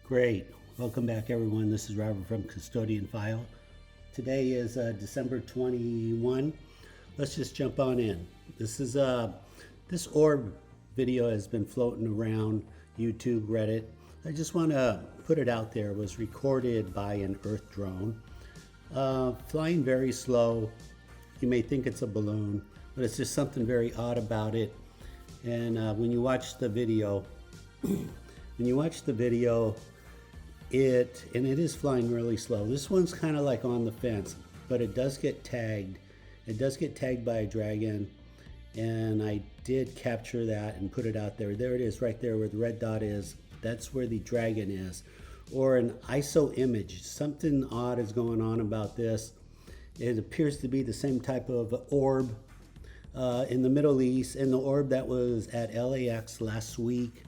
Great. Welcome back, everyone. This is Robert from Custodian File. Today is December 21. Let's just jump on in. This orb video has been floating around YouTube, Reddit. I just want to put it out there. It was recorded by an Earth drone, flying very slow. You may think it's a balloon, but it's just something very odd about it. And when you watch the video, it is flying really slow. This one's kind of like on the fence, but it does get tagged. It does get tagged by a dragon, and I did capture that and put it out there. There it is, right there where the red dot is. That's where the dragon is, or an ISO image. Something odd is going on about this. It appears to be the same type of orb in the Middle East, and the orb that was at LAX last week,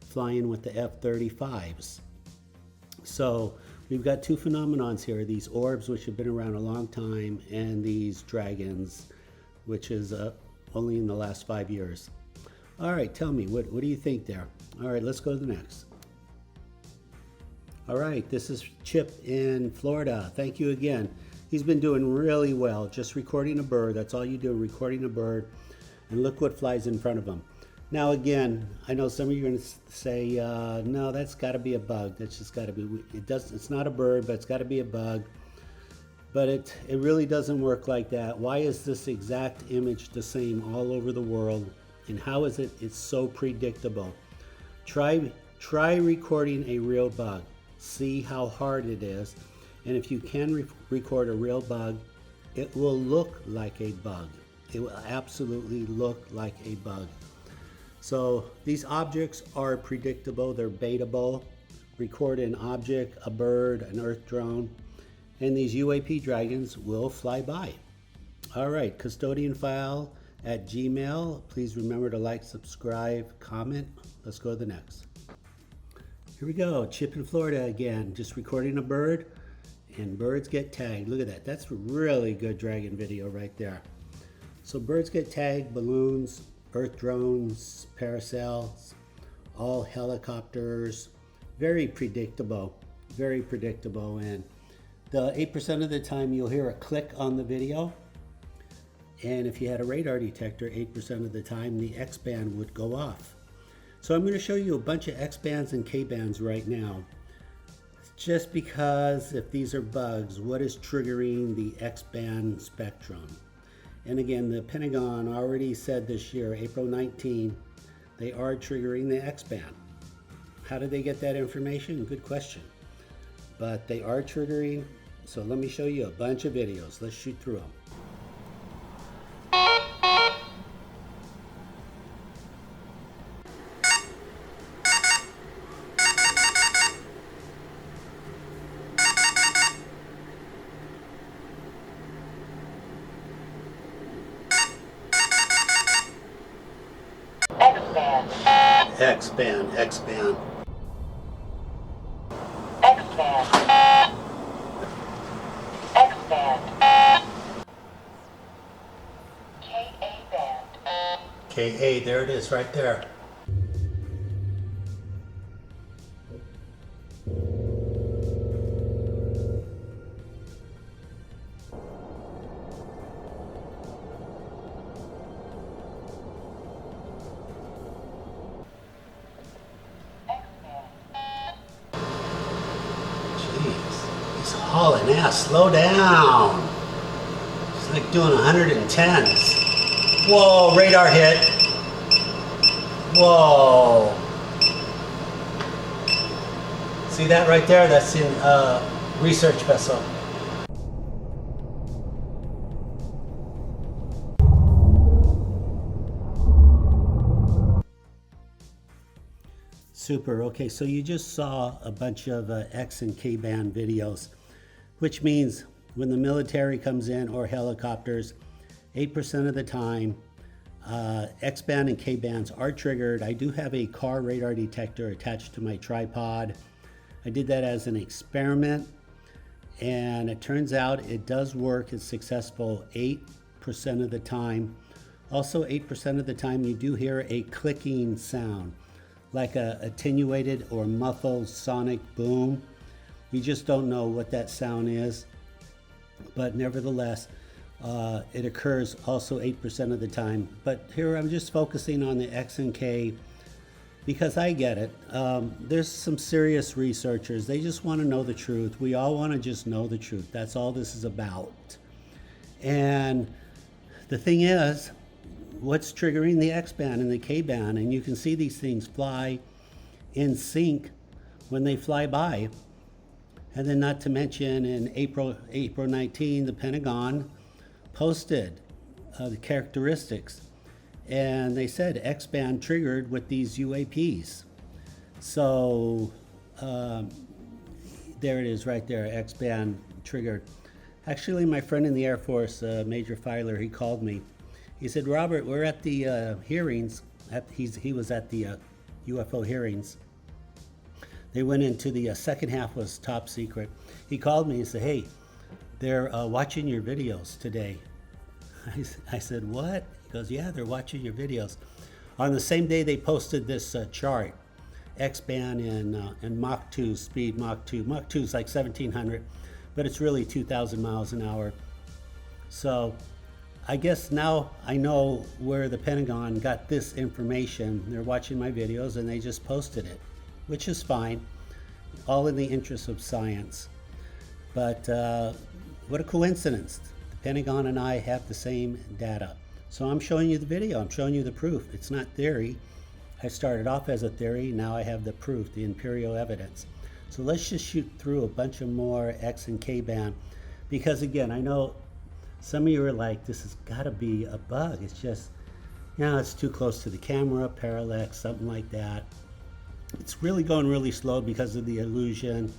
flying with the F-35s. So we've got two phenomenons here, these orbs, which have been around a long time, and these dragons, which is only in the last 5 years. All right, tell me, what do you think there? All right, let's go to the next. All right, this is Chip in Florida. Thank you again. He's been doing really well, just recording a bird. That's all you do, recording a bird, and look what flies in front of him. Now again, I know some of you are going to say, no, that's got to be a bug. That's just got to be, it's not a bird, but it's got to be a bug. But it really doesn't work like that. Why is this exact image the same all over the world? And how is it's so predictable? Try recording a real bug. See how hard it is. And if you can record a real bug, it will look like a bug. It will absolutely look like a bug. So these objects are predictable, they're baitable. Record an object, a bird, an Earth drone, and these UAP dragons will fly by. All right, custodianfile@gmail. Please remember to like, subscribe, comment. Let's go to the next. Here we go, Chip in Florida again, just recording a bird, and birds get tagged. Look at that, that's a really good dragon video right there. So birds get tagged, balloons, Earth drones, parasails, all helicopters, very predictable, and the 8% of the time you'll hear a click on the video, and if you had a radar detector, 8% of the time the X-band would go off. So I'm going to show you a bunch of X-bands and K-bands right now, just because if these are bugs, what is triggering the X-band spectrum? And again, the Pentagon already said this year, April 19, they are triggering the X-band. How did they get that information? Good question. But they are triggering, so let me show you a bunch of videos. Let's shoot through them. X-band. X-band. K-A-band. K-A, there it is right there. Hauling ass, slow down. It's like doing 110s. Whoa, radar hit. Whoa. See that right there? That's in research vessel. Super. Okay, so you just saw a bunch of X and K band videos, which means when the military comes in or helicopters, 8% of the time, X-band and K-bands are triggered. I do have a car radar detector attached to my tripod. I did that as an experiment, and it turns out it does work. It's successful 8% of the time. Also, 8% of the time you do hear a clicking sound. like a attenuated or muffled sonic boom. We just don't know what that sound is, but nevertheless, it occurs also 8% of the time. But here I'm just focusing on the X and K because I get it. There's some serious researchers. They just want to know the truth. We all want to just know the truth. That's all this is about. And the thing is, what's triggering the X band and the K band? And you can see these things fly in sync when they fly by. And then not to mention in April 19, the Pentagon posted the characteristics. And they said X band triggered with these UAPs. So there it is right there, X band triggered. Actually, my friend in the Air Force, Major Filer, he called me. He said, Robert, we're at the hearings. He was at the UFO hearings. They went into the second half was top secret. He called me and said, hey, they're watching your videos today. I said, what? He goes, yeah, they're watching your videos. On the same day, they posted this chart, X-band and Mach 2, speed Mach 2. Mach 2 is like 1,700, but it's really 2,000 miles an hour. So I guess now I know where the Pentagon got this information. They're watching my videos and they just posted it, which is fine, all in the interest of science. But what a coincidence. The Pentagon and I have the same data. So I'm showing you the video, I'm showing you the proof. It's not theory. I started off as a theory, now I have the proof, the empirical evidence. So let's just shoot through a bunch of more X and K band, because again, I know some of you are like, this has gotta be a bug. It's just, it's too close to the camera, parallax, something like that. It's really going really slow because of the illusion.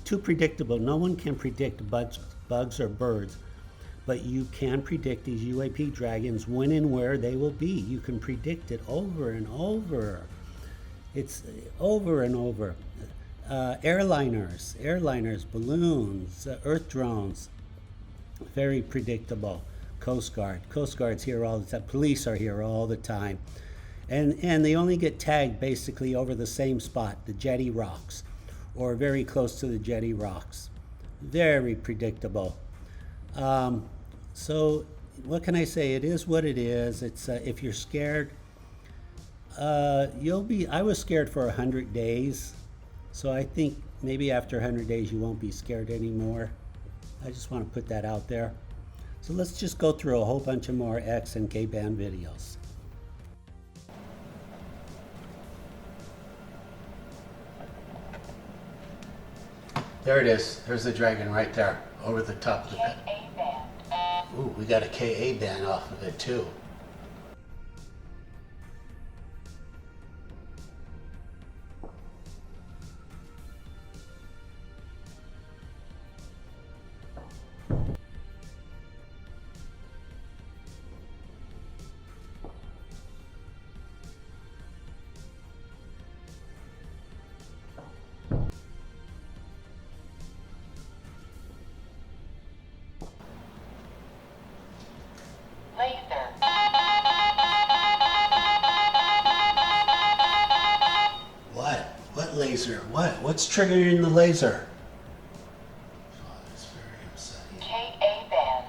Too predictable. No one can predict bugs or birds, but you can predict these UAP dragons when and where they will be. You can predict it over and over. It's over and over. Airliners, balloons, earth drones, very predictable. Coast Guard's here all the time. Police are here all the time. And they only get tagged basically over the same spot, the jetty rocks, or very close to the jetty rocks. Very predictable. So what can I say? It is what it is. It's if you're scared, I was scared for 100 days. So I think maybe after 100 days you won't be scared anymore. I just want to put that out there. So let's just go through a whole bunch of more X and K band videos. There it is. There's the dragon right there, over the top of the bed. Ooh, we got a KA band off of it too. What laser? What's triggering the laser? Oh, that's very upsetting. KA band.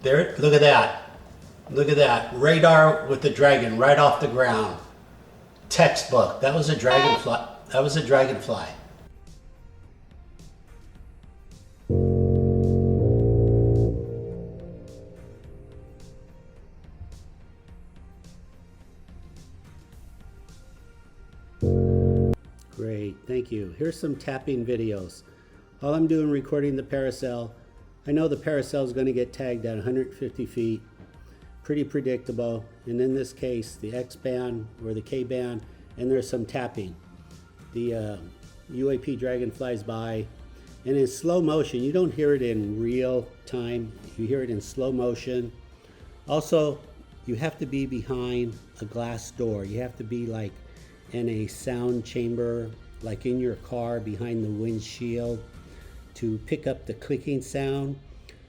There, look at that. Look at that. Radar with the dragon right off the ground. Textbook. That was a dragonfly. That was a dragonfly. Great, thank you. Here's some tapping videos. All I'm doing recording the paracel. I know the paracel is going to get tagged at 150 feet. Pretty predictable. And in this case, the X band or the K band, and there's some tapping. The UAP dragon flies by, and in slow motion. You don't hear it in real time. You hear it in slow motion. Also, you have to be behind a glass door. You have to be like in a sound chamber, like in your car behind the windshield, to pick up the clicking sound.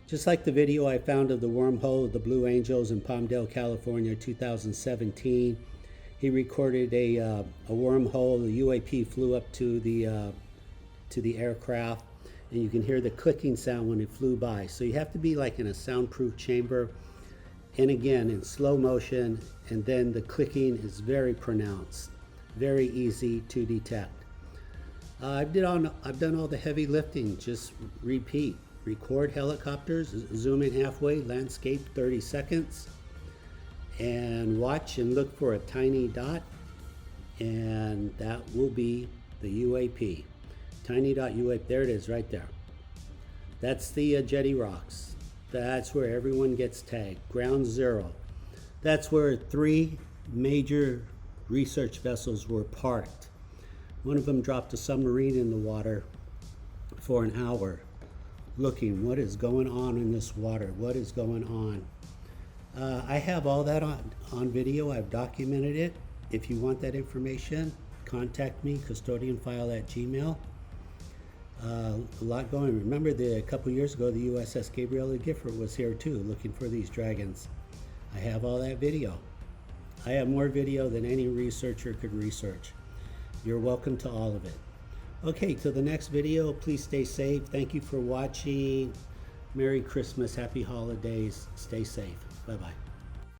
Just like the video I found of the wormhole of the Blue Angels in Palmdale, California, 2017. He recorded a wormhole. The UAP flew up to the aircraft, and you can hear the clicking sound when it flew by. So you have to be like in a soundproof chamber, and again in slow motion, and then the clicking is very pronounced, very easy to detect. I've done all the heavy lifting. Just repeat. Record helicopters, zoom in halfway, landscape 30 seconds, and watch and look for a tiny dot, and that will be the UAP. Tiny dot UAP, there it is right there. That's the Jetty Rocks. That's where everyone gets tagged. Ground zero. That's where 3 major research vessels were parked. One of them dropped a submarine in the water for an hour, looking what is going on in this water, what is going on. I have all that on video. I've documented it. If you want that information, contact me, custodianfile@gmail. A lot going. Remember, a couple years ago, the USS Gabriella Gifford was here too, looking for these dragons. I have all that video. I have more video than any researcher could research. You're welcome to all of it. Okay, till the next video, please stay safe. Thank you for watching. Merry Christmas, Happy Holidays. Stay safe. Bye-bye.